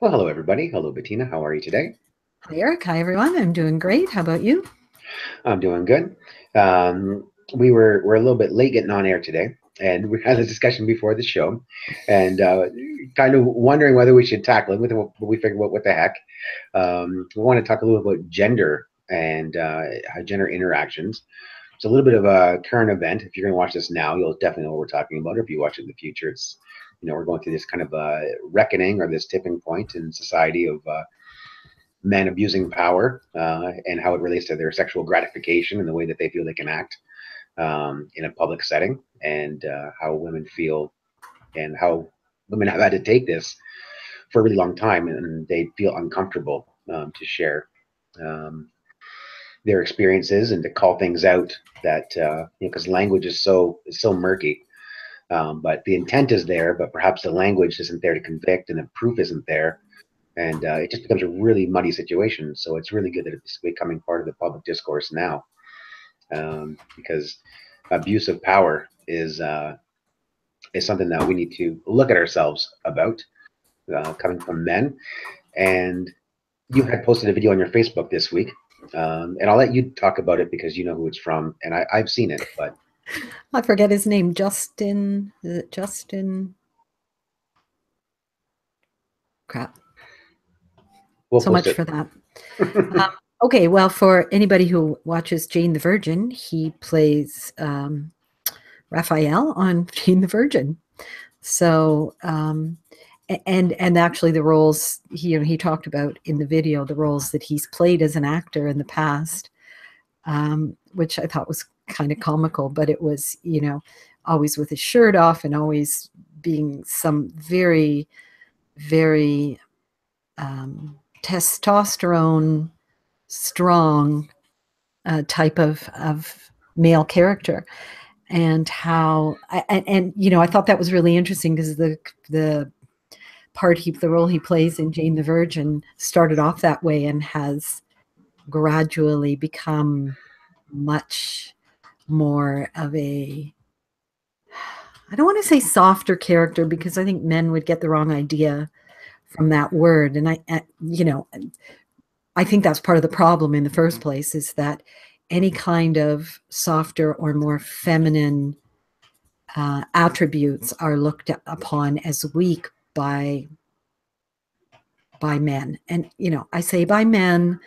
Well, hello everybody. Hello, Bettina. How are you today? Hi, Eric. Hi, everyone. I'm doing great. How about you? I'm doing good. Um, we're a little bit late getting on air today, and we had a discussion before the show, and kind of wondering whether we should tackle it. We figured, what the heck? We want to talk a little about gender and gender interactions. It's a little bit of a current event. If you're going to watch this now, you'll definitely know what we're talking about. Or if you watch it in the future, it's we're going through this kind of reckoning or this tipping point in society of men abusing power and how it relates to their sexual gratification and the way that they feel they can act in a public setting, and how women feel and how women have had to take this for a really long time, and they feel uncomfortable to share um, their experiences and to call things out that because language is so murky. But the intent is there, but perhaps the language isn't there to convict, and the proof isn't there, and it just becomes a really muddy situation. So it's really good that it's becoming part of the public discourse now, because abuse of power is something that we need to look at ourselves about, coming from men. And you had posted a video on your Facebook this week, and I'll let you talk about it because you know who it's from, and I've seen it, but I forget his name. Justin. Is it Justin? Crap. we'll So post much it. for that. Okay. Well, for anybody who watches Jane the Virgin, he plays Raphael on Jane the Virgin. So, and actually, the roles he talked about in the video, the roles that he's played as an actor in the past, which I thought was kind of comical, but it was, always with his shirt off and always being some very, very testosterone strong type of male character. And how, I thought that was really interesting because the the role he plays in Jane the Virgin started off that way and has gradually become much more of a, I don't want to say softer character because I think men would get the wrong idea from that word. And I think that's part of the problem in the first place is that any kind of softer or more feminine attributes are looked upon as weak by men. And I say by men,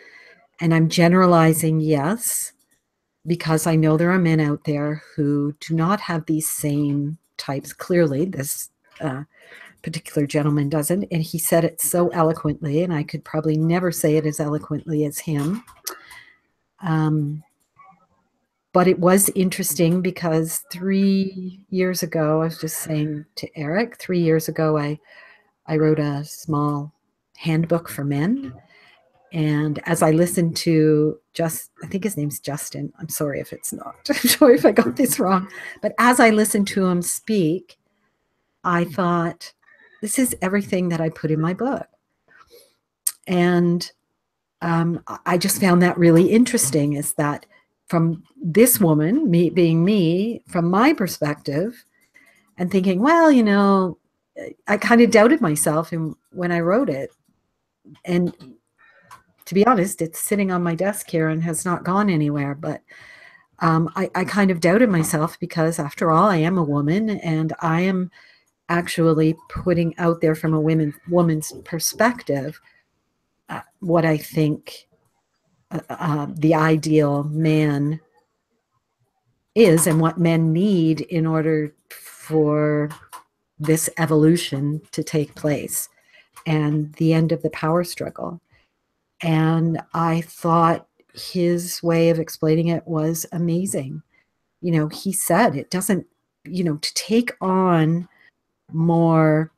and I'm generalizing, yes, because I know there are men out there who do not have these same types. Clearly, this particular gentleman doesn't, and he said it so eloquently, and I could probably never say it as eloquently as him. But it was interesting because 3 years ago, I was just saying to Eric, 3 years ago, I wrote a small handbook for men. And as I listened to I think his name's Justin. I'm sorry if it's not. I'm sorry if I got this wrong. But as I listened to him speak, I thought, this is everything that I put in my book. And I just found that really interesting is that from this woman, me being me, from my perspective, and thinking, well, I kind of doubted myself when I wrote it. And to be honest, it's sitting on my desk here and has not gone anywhere. But I kind of doubted myself because, after all, I am a woman and I am actually putting out there from a woman's perspective what I think the ideal man is and what men need in order for this evolution to take place and the end of the power struggle. And I thought his way of explaining it was amazing. He said it doesn't, to take on more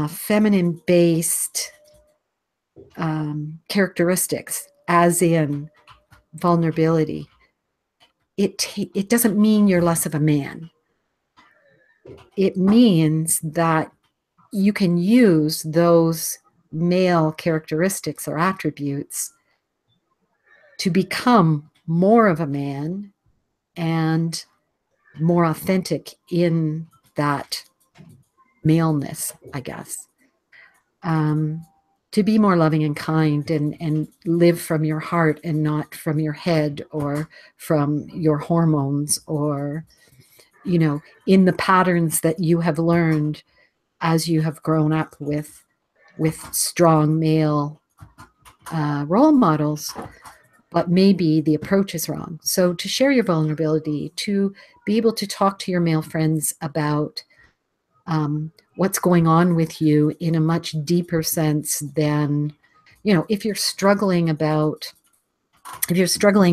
feminine based characteristics, as in vulnerability, it doesn't mean you're less of a man. It means that you can use those male characteristics or attributes to become more of a man and more authentic in that maleness, I guess. to be more loving and kind and live from your heart and not from your head or from your hormones or, you know, in the patterns that you have learned as you have grown up with strong male role models, but maybe the approach is wrong. So to share your vulnerability, to be able to talk to your male friends about what's going on with you in a much deeper sense than, you know, if you're struggling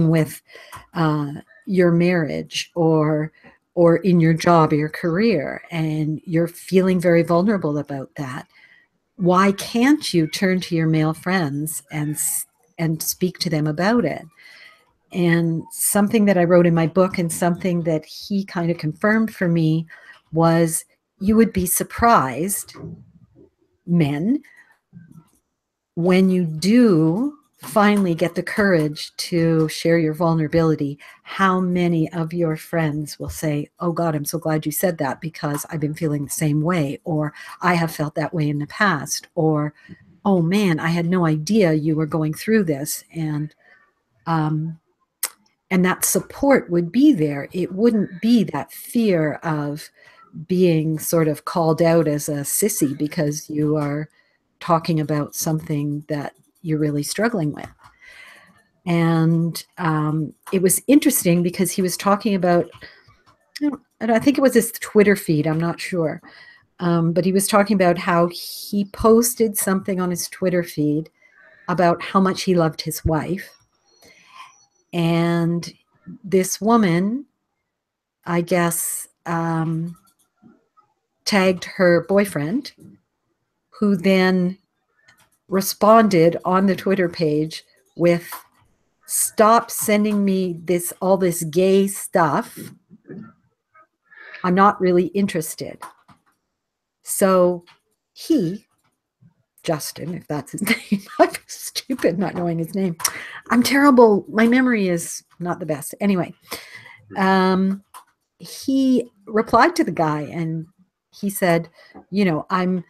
with your marriage or in your job or your career, and you're feeling very vulnerable about that, why can't you turn to your male friends and speak to them about it? And something that I wrote in my book and something that he kind of confirmed for me was, you would be surprised, men, when you do finally get the courage to share your vulnerability, how many of your friends will say, oh God, I'm so glad you said that because I've been feeling the same way, or I have felt that way in the past, or oh man, I had no idea you were going through this. And that support would be there. It wouldn't be that fear of being sort of called out as a sissy because you are talking about something that you're really struggling with. And it was interesting because he was talking about, and I think it was his Twitter feed, I'm not sure, but he was talking about how he posted something on his Twitter feed about how much he loved his wife. And this woman, I guess, tagged her boyfriend, who then responded on the Twitter page with, stop sending me all this gay stuff. I'm not really interested. So he, Justin, if that's his name, I'm stupid not knowing his name. I'm terrible. My memory is not the best. Anyway, he replied to the guy and he said, you know, I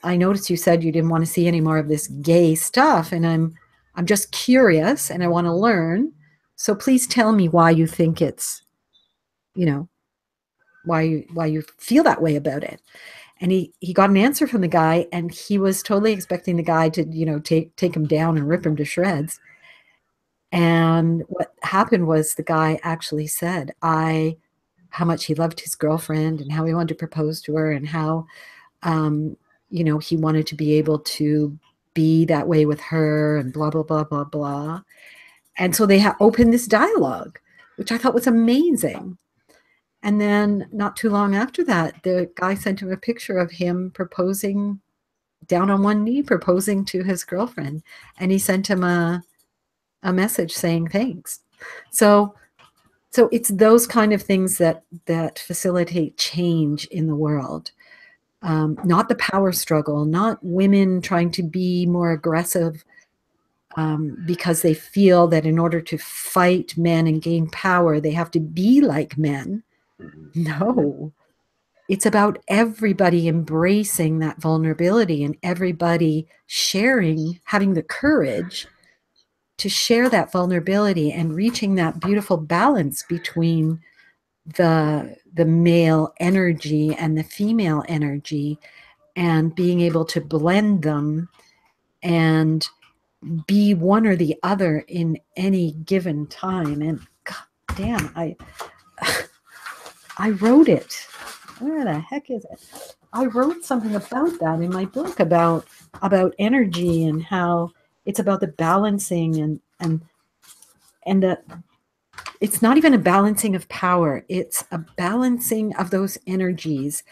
noticed you said you didn't want to see any more of this gay stuff, and I'm just curious and I want to learn. So please tell me why you think it's, you know, why you feel that way about it. And he got an answer from the guy, and he was totally expecting the guy to, you know, take him down and rip him to shreds. And what happened was the guy actually said how much he loved his girlfriend and how he wanted to propose to her and how, you know, he wanted to be able to be that way with her and blah, blah, blah, blah, blah. And so they opened this dialogue, which I thought was amazing. And then not too long after that, the guy sent him a picture of him proposing, down on one knee, proposing to his girlfriend. And he sent him a message saying thanks. So it's those kind of things that facilitate change in the world. Not the power struggle, not women trying to be more aggressive because they feel that in order to fight men and gain power, they have to be like men. No, it's about everybody embracing that vulnerability and everybody sharing, having the courage to share that vulnerability and reaching that beautiful balance between the male energy and the female energy, and being able to blend them and be one or the other in any given time. And God damn, I wrote it. Where the heck is it? I wrote something about that in my book about energy and how it's about the balancing and that it's not even a balancing of power. It's a balancing of those energies.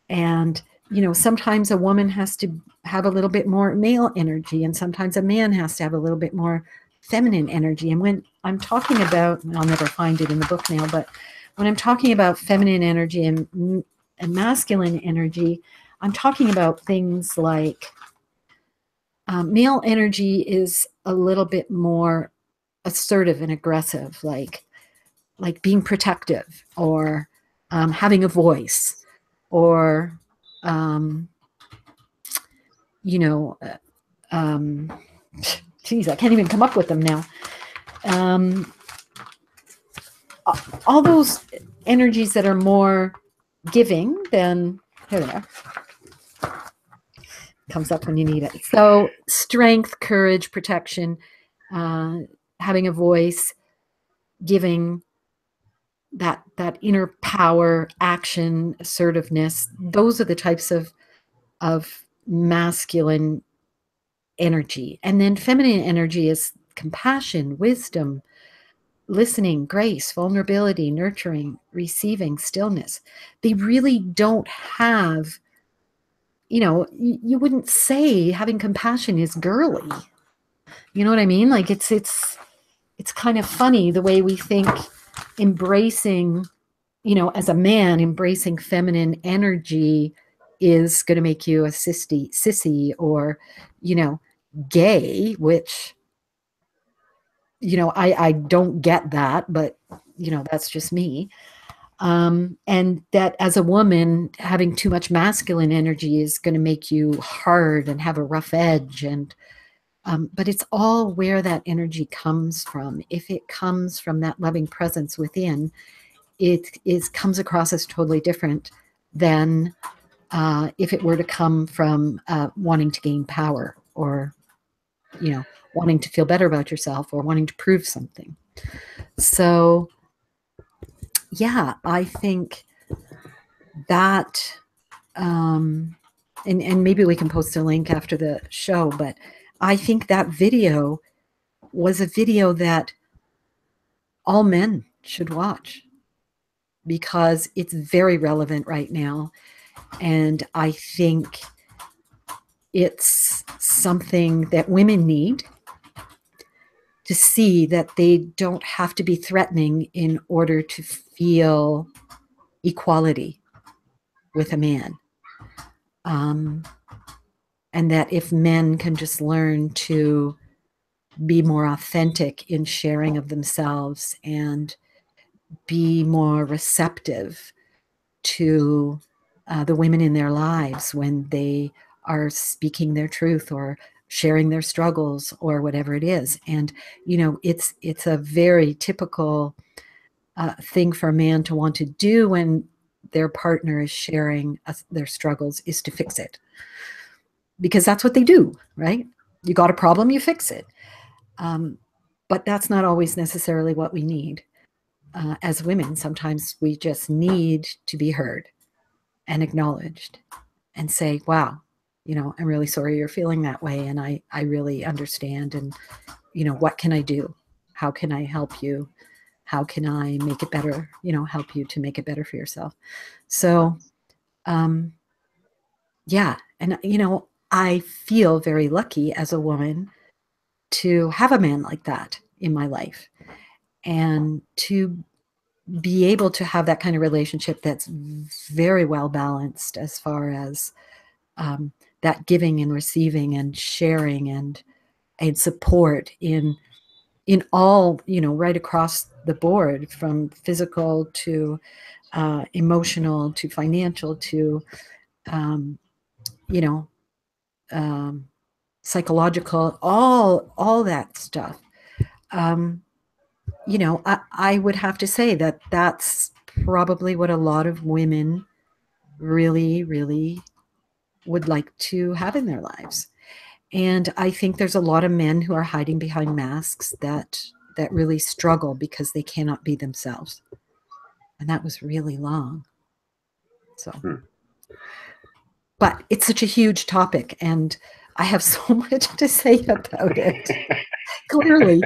And, you know, sometimes a woman has to have a little bit more male energy, and sometimes a man has to have a little bit more feminine energy. And when I'm talking about, I'll never find it in the book now, but when I'm talking about feminine energy and masculine energy, I'm talking about things like male energy is a little bit more assertive and aggressive, like being protective or having a voice or you know, geez, I can't even come up with them now. All those energies that are more giving than, here they are, comes up when you need it. So strength, courage, protection, having a voice, giving, that inner power, action, assertiveness, those are the types of masculine energy. And then feminine energy is compassion, wisdom, listening, grace, vulnerability, nurturing, receiving, stillness. They really don't have, you wouldn't say having compassion is girly. You know what I mean? Like it's kind of funny the way we think embracing, as a man, embracing feminine energy is going to make you a sissy or, gay, which, I don't get that, but, that's just me. And that as a woman, having too much masculine energy is going to make you hard and have a rough edge. And, but it's all where that energy comes from. If it comes from that loving presence within, it comes across as totally different than if it were to come from wanting to gain power or, wanting to feel better about yourself or wanting to prove something. So, yeah, I think that, and maybe we can post a link after the show, but I think that video was a video that all men should watch because it's very relevant right now. And I think it's something that women need to see, that they don't have to be threatening in order to feel equality with a man. And that if men can just learn to be more authentic in sharing of themselves and be more receptive to the women in their lives when they are speaking their truth or sharing their struggles or whatever it is. And, it's a very typical thing for a man to want to do when their partner is sharing their struggles, is to fix it. Because that's what they do, right? You got a problem, you fix it. But that's not always necessarily what we need. As women, sometimes we just need to be heard and acknowledged and say, wow, I'm really sorry you're feeling that way. And I really understand. And, what can I do? How can I help you? How can I make it better? Help you to make it better for yourself. So, yeah. And, I feel very lucky as a woman to have a man like that in my life and to be able to have that kind of relationship that's very well balanced as far as that giving and receiving and sharing and support in all, right across the board, from physical to emotional to financial to, psychological, all that stuff. I would have to say that that's probably what a lot of women really, really would like to have in their lives. And I think there's a lot of men who are hiding behind masks that really struggle because they cannot be themselves. And that was really long. So, but it's such a huge topic, and I have so much to say about it. Clearly,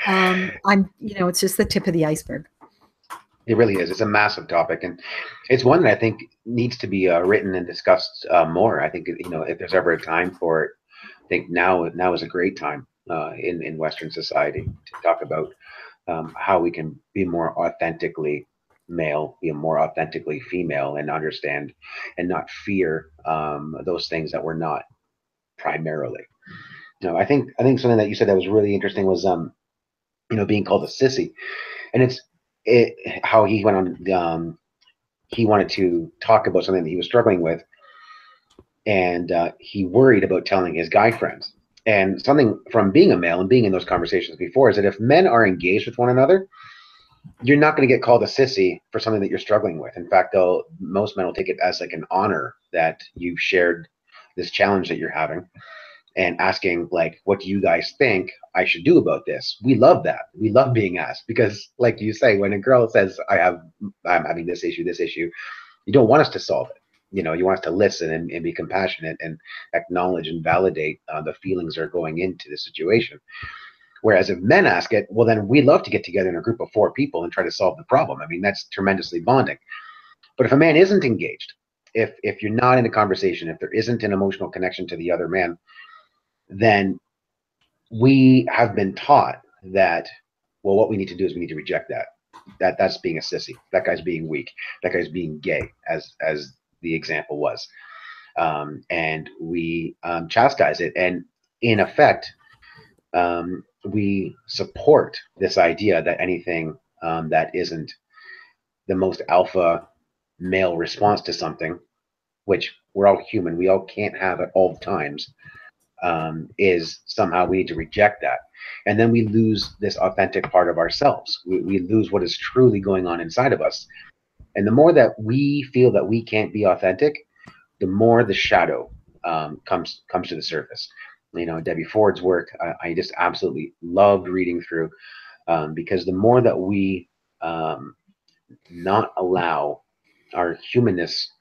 it's just the tip of the iceberg. It really is. It's a massive topic, and it's one that I think needs to be written and discussed more. I think if there's ever a time for it, I think now is a great time in Western society to talk about how we can be more authentically male, be more authentically female, and understand and not fear those things that we're not primarily. I think something that you said that was really interesting was being called a sissy, and how he went on. He wanted to talk about something that he was struggling with, and he worried about telling his guy friends. And something from being a male and being in those conversations before is that if men are engaged with one another, you're not going to get called a sissy for something that you're struggling with. In fact, most men will take it as like an honor that you've shared this challenge that you're having, and asking like, what do you guys think I should do about this? We love that. We love being asked because, like you say, when a girl says I'm having this issue, you don't want us to solve it. You want us to listen and be compassionate and acknowledge and validate the feelings that are going into the situation. Whereas if men ask it, well, then we love to get together in a group of 4 people and try to solve the problem. I mean, that's tremendously bonding. But if a man isn't engaged, if you're not in a conversation, if there isn't an emotional connection to the other man, then we have been taught that, well, what we need to do is we need to reject that. That's being a sissy. That guy's being weak. That guy's being gay, as the example was, and we chastise it, and in effect, we support this idea that anything that isn't the most alpha male response to something, which we're all human, we all can't have at all times, is somehow we need to reject that. And then we lose this authentic part of ourselves. We lose what is truly going on inside of us. And the more that we feel that we can't be authentic, the more the shadow comes to the surface. Debbie Ford's work, I just absolutely loved reading through, because the more that we not allow our humanness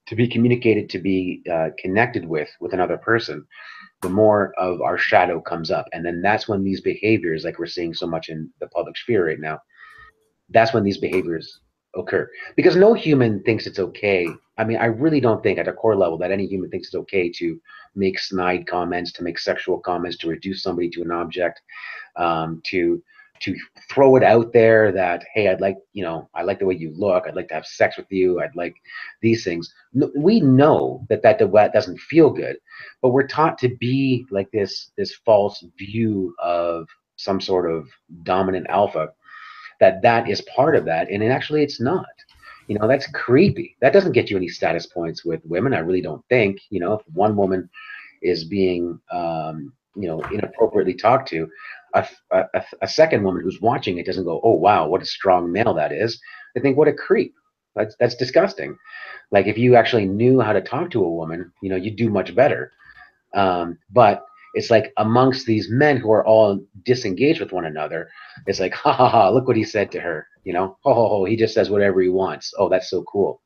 to be communicated, to be connected with another person, the more of our shadow comes up. And then that's when these behaviors, like we're seeing so much in the public sphere right now, that's when these behaviors occur. Because no human thinks it's okay. I mean, I really don't think at a core level that any human thinks it's okay to make snide comments, to make sexual comments, to reduce somebody to an object, to throw it out there that, hey, I like the way you look. I'd like to have sex with you. I'd like these things. We know that doesn't feel good, but we're taught to be like this false view of some sort of dominant alpha, that is part of that, and actually it's not. That's creepy. That doesn't get you any status points with women, I really don't think. If one woman is being inappropriately talked to, a second woman who's watching it doesn't go, oh wow, what a strong male that is. They think, what a creep. That's disgusting. Like, if you actually knew how to talk to a woman, you'd do much better. But it's like, amongst these men who are all disengaged with one another, it's like, ha ha ha, look what he said to her. Ho ho ho, he just says whatever he wants. Oh, that's so cool.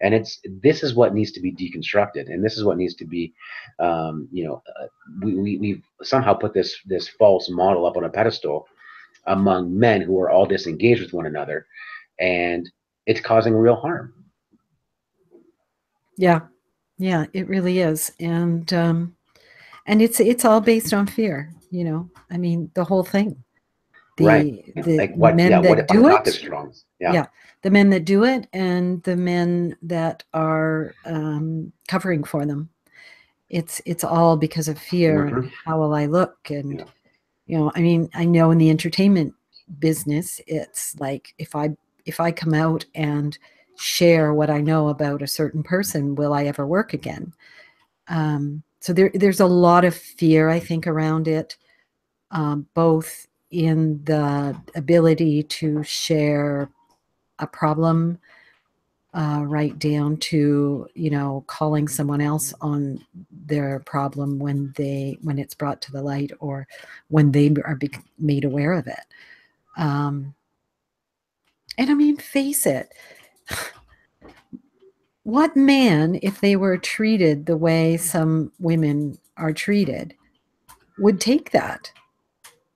And this is what needs to be deconstructed, and this is what needs to be, we've somehow put this false model up on a pedestal among men who are all disengaged with one another, and it's causing real harm. Yeah, it really is, and it's all based on fear. I mean, the whole thing. Right. The Like, what? men Yeah. What that if I'm do not this it, strong? Yeah. the men that do it, and the men that are covering for them. It's all because of fear and how will I look, and I mean, I know in the entertainment business, it's like, if I come out and share what I know about a certain person, will I ever work again? So there's a lot of fear, I think, around it, both in the ability to share a problem, right down to calling someone else on their problem when it's brought to the light, or when they are made aware of it. And I mean, face it, what man, if they were treated the way some women are treated, would take that?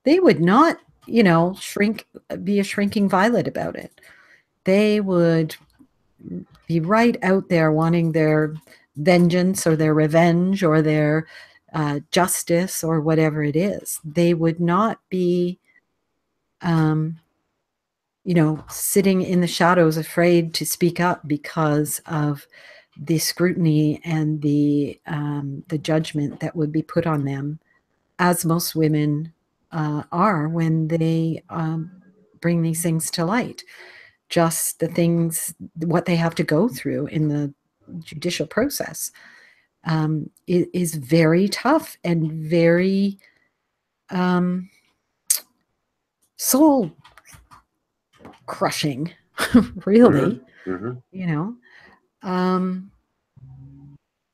They would not, be a shrinking violet about it. They would be right out there wanting their vengeance or their revenge or their justice or whatever it is. They would not be, sitting in the shadows afraid to speak up because of the scrutiny and the judgment that would be put on them, as most women are when they bring these things to light. Just the things, what they have to go through in the judicial process. is very tough and very soul crushing, really. You know,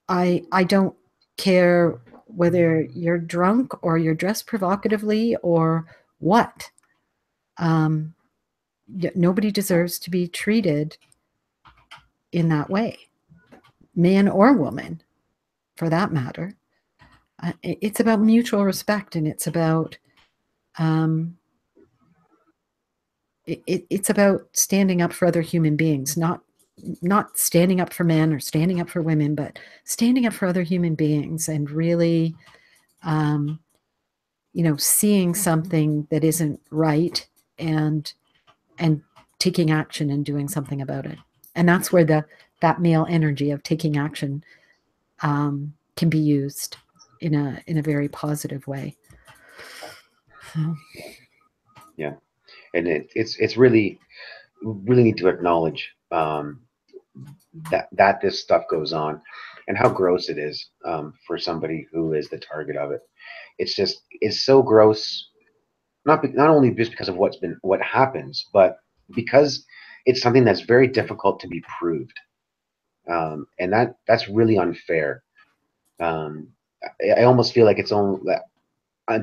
I don't care whether you're drunk or you're dressed provocatively or what. Nobody deserves to be treated in that way, man or woman, for that matter. It's about mutual respect, and it's about it's about standing up for other human beings, not standing up for men or standing up for women, but standing up for other human beings, and really, seeing something that isn't right and taking action and doing something about it. And that's where that male energy of taking action can be used in a very positive way. So. Yeah, and it's really need to acknowledge that this stuff goes on, and how gross it is for somebody who is the target of it. It's so gross, not only just because of what happens, but because it's something that's very difficult to be proved, and that's really unfair. I almost feel like it's only that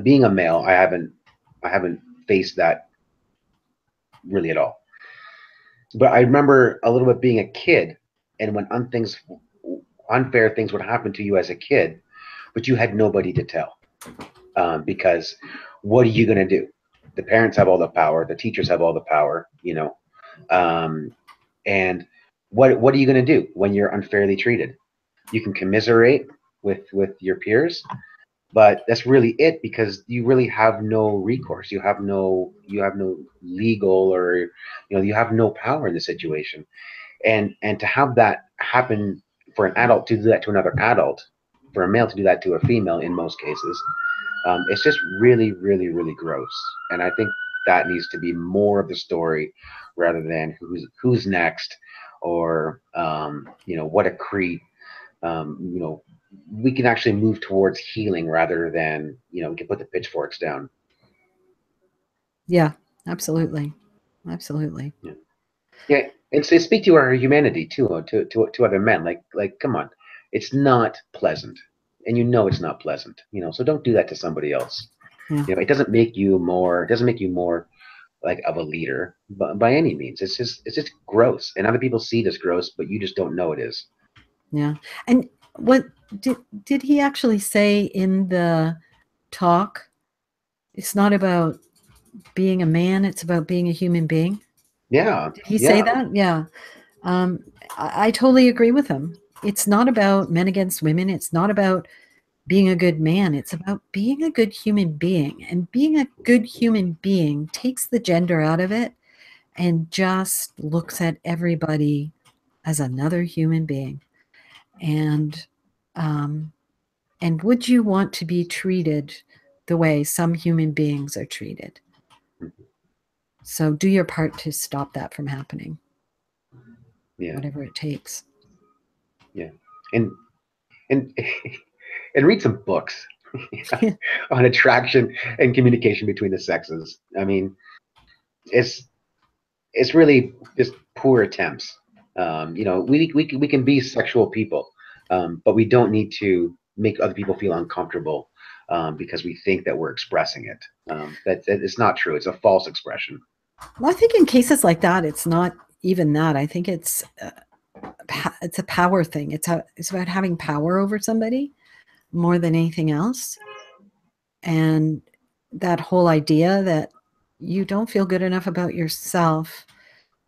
being a male, I haven't faced that really at all. But I remember a little bit being a kid, and when unfair things would happen to you as a kid, but you had nobody to tell, because what are you going to do? The parents have all the power, the teachers have all the power, and what are you going to do when you're unfairly treated? You can commiserate with your peers, but that's really it, because you really have no recourse. You have no legal, or you have no power in the situation. And to have that happen, for an adult to do that to another adult, for a male to do that to a female in most cases, it's just really, really, really gross. And I think that needs to be more of the story, rather than who's next, or what a creep. We can actually move towards healing, rather than we can put the pitchforks down. Yeah, absolutely. Yeah. Yeah, and so speak to our humanity too, to other men. Like, come on, it's not pleasant, and it's not pleasant. So don't do that to somebody else. Yeah. It doesn't make you more. It doesn't make you more like of a leader, by any means. It's just gross, and other people see it as gross, but you just don't know it is. Yeah, and what did he actually say in the talk? It's not about being a man; it's about being a human being. Yeah. Did he say that? Yeah. I totally agree with him. It's not about men against women. It's not about being a good man. It's about being a good human being. And being a good human being takes the gender out of it and just looks at everybody as another human being. And would you want to be treated the way some human beings are treated? So do your part to stop that from happening. Yeah. Whatever it takes. Yeah. And and read some books on attraction and communication between the sexes. I mean, it's really just poor attempts. We can be sexual people, but we don't need to make other people feel uncomfortable, because we think that we're expressing it. That it's not true. It's a false expression. Well, I think in cases like that, it's not even that. I think it's a power thing. It's about having power over somebody more than anything else. And that whole idea that you don't feel good enough about yourself,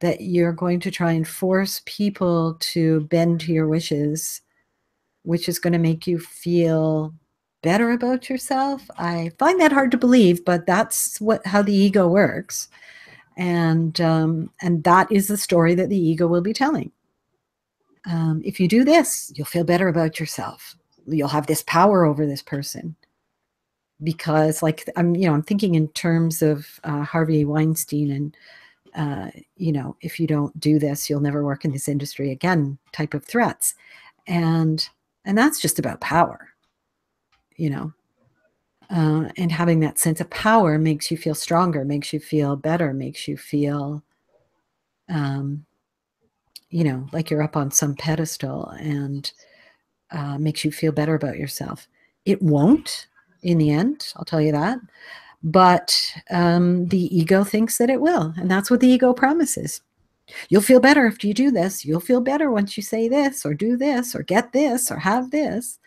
that you're going to try and force people to bend to your wishes, which is going to make you feel better about yourself. I find that hard to believe, but that's how the ego works. And that is the story that the ego will be telling. If you do this, you'll feel better about yourself. You'll have this power over this person. Because, like, I'm thinking in terms of Harvey Weinstein, and if you don't do this, you'll never work in this industry again type of threats. And And that's just about power, you know. And having that sense of power makes you feel stronger, makes you feel better, makes you feel, like you're up on some pedestal, and makes you feel better about yourself. It won't in the end, I'll tell you that. But the ego thinks that it will. And that's what the ego promises. You'll feel better if you do this. You'll feel better once you say this or do this or get this or have this.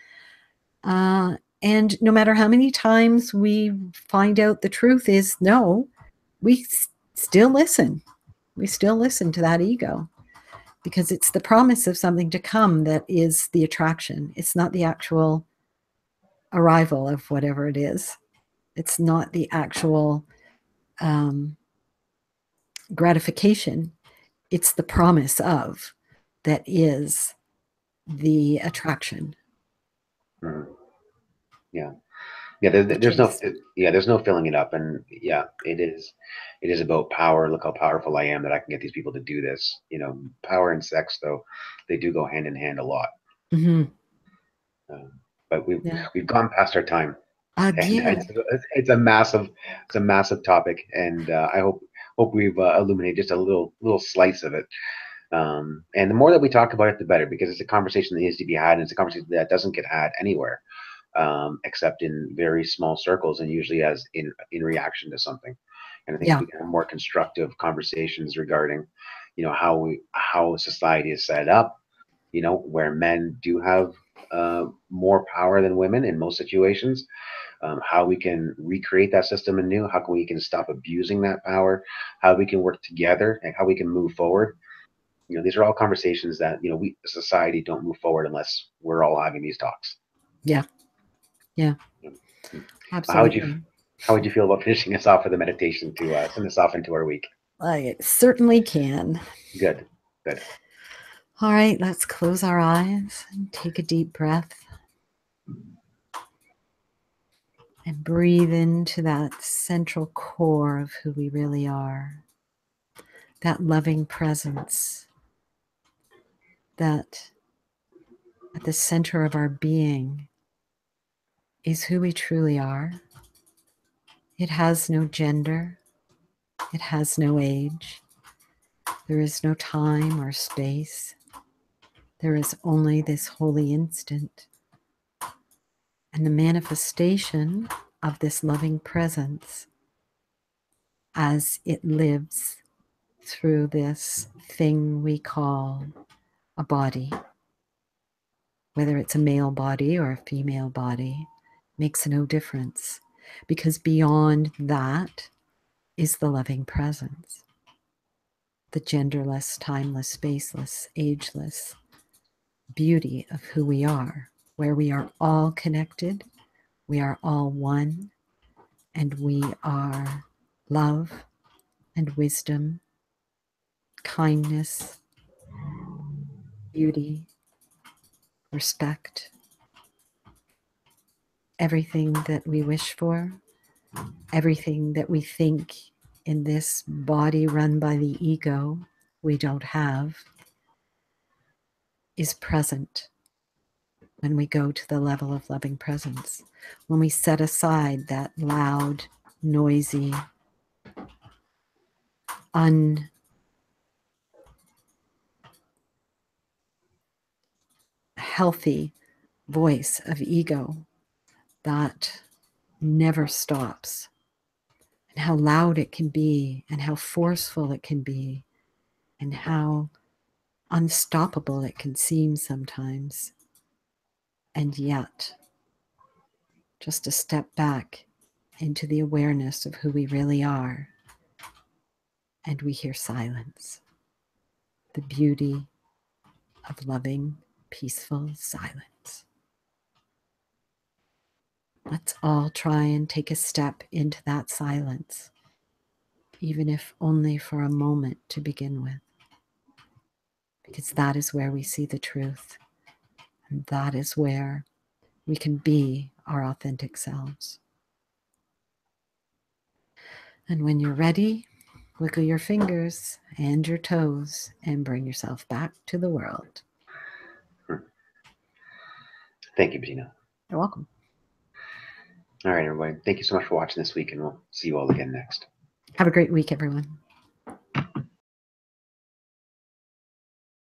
And no matter how many times we find out the truth is no, we still listen. We still listen to that ego because it's the promise of something to come that is the attraction. It's not the actual arrival of whatever it is. It's not the actual gratification. It's the promise of that is the attraction. Mm-hmm. Yeah. Yeah, there's no filling it up, and yeah, it is about power. Look how powerful I am that I can get these people to do this. Power and sex, though, they do go hand in hand a lot. Mm-hmm. But we've gone past our time, and Yeah. it's a massive topic, and I hope we've illuminated just a little slice of it. And the more that we talk about it, the better, because it's a conversation that needs to be had, and it's a conversation that doesn't get had anywhere. Except in very small circles and usually as in reaction to something. And I think if we can have more constructive conversations regarding, how society is set up, where men do have more power than women in most situations, how we can recreate that system anew, how we can stop abusing that power, how we can work together, and how we can move forward. These are all conversations that, we, society, don't move forward unless we're all having these talks. Yeah. Absolutely. How would you feel about finishing us off with a meditation to send us off into our week? I certainly can. Good. All right, let's close our eyes and take a deep breath and breathe into that central core of who we really are, that loving presence, that at the center of our being is who we truly are. It has no gender. It has no age. There is no time or space. There is only this holy instant. And the manifestation of this loving presence as it lives through this thing we call a body, whether it's a male body or a female body, makes no difference, because beyond that is the loving presence, the genderless, timeless, spaceless, ageless beauty of who we are, where we are all connected, we are all one, and we are love and wisdom, kindness, beauty, respect, everything that we wish for, everything that we think in this body run by the ego we don't have, is present when we go to the level of loving presence. When we set aside that loud, noisy, unhealthy voice of ego that never stops, and how loud it can be, and how forceful it can be, and how unstoppable it can seem sometimes. And yet, just to step back into the awareness of who we really are, and we hear silence, the beauty of loving, peaceful silence. Let's all try and take a step into that silence, even if only for a moment to begin with, because that is where we see the truth, and that is where we can be our authentic selves. And when you're ready, wiggle your fingers and your toes and bring yourself back to the world. Thank you, Bettina. You're welcome. All right, everybody. Thank you so much for watching this week, and we'll see you all again next. Have a great week, everyone.